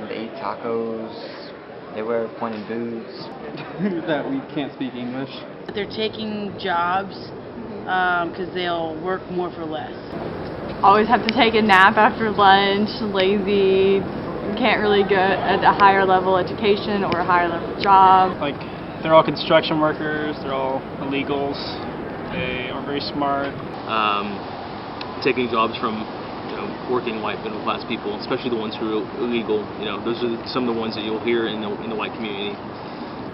They eat tacos. They wear pointed boots. That we can't speak English. They're taking jobs because they'll work more for less. Always have to take a nap after lunch, lazy, can't really get a higher level education or a higher level job. Like, they're all construction workers, they're all illegals, they are very smart. Taking jobs from working white middle class people, especially the ones who are illegal. Those are some of the ones that you'll hear in the white community.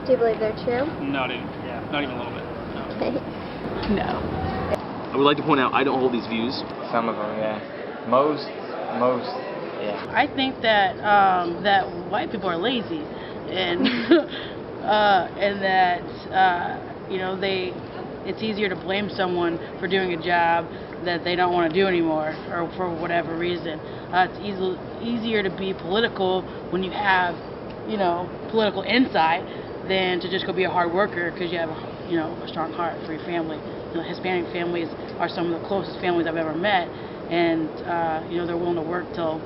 Do you believe they're true? Not even a little bit. No. Okay. No. I would like to point out I don't hold these views. Some of them, yeah. Most, yeah. I think that that white people are lazy, and and that it's easier to blame someone for doing a job that they don't want to do anymore, or for whatever reason. It's easier to be political when you have political insight than to just go be a hard worker because you have a strong heart for your family. Hispanic families are some of the closest families I've ever met, and they're willing to work till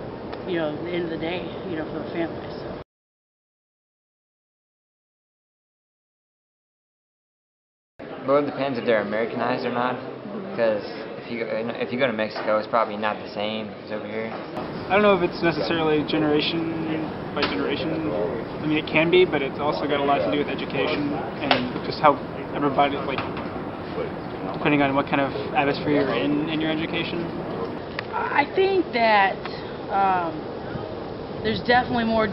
the end of the day for the families. Well, it depends if they're Americanized or not. Because if you go to Mexico, it's probably not the same as over here. I don't know if it's necessarily generation by generation. I mean, it can be, but it's also got a lot to do with education and just how everybody, depending on what kind of atmosphere you're in your education. I think that there's definitely more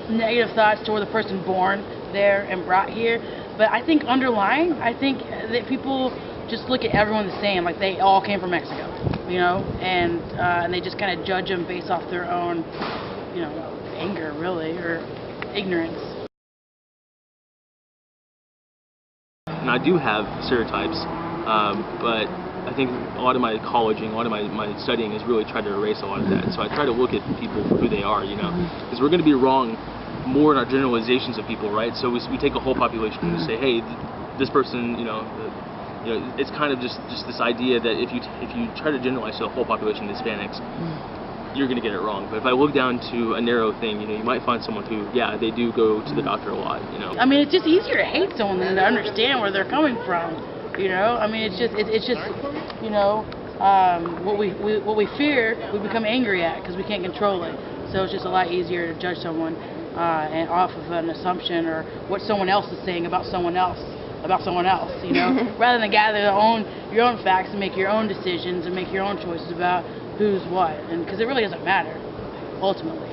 negative thoughts toward the person born there and brought here, but I think underlying, I think that people just look at everyone the same, like they all came from Mexico, and they just kind of judge them based off their own, anger really, or ignorance. And I do have stereotypes, but I think a lot of my colleging, a lot of my studying has really tried to erase a lot of that. So I try to look at people for who they are, because we're going to be wrong more in our generalizations of people, right? So we take a whole population and we say, hey, this person, it's kind of just this idea that if you try to generalize to the whole population of Hispanics, you're going to get it wrong. But if I look down to a narrow thing, you might find someone who, they do go to the doctor a lot, I mean, it's just easier to hate someone than to understand where they're coming from, I mean, it's just what we fear, we become angry at because we can't control it. So it's just a lot easier to judge someone and off of an assumption or what someone else is saying about someone else, rather than gather your own facts and make your own decisions and make your own choices about who's what, and because it really doesn't matter ultimately.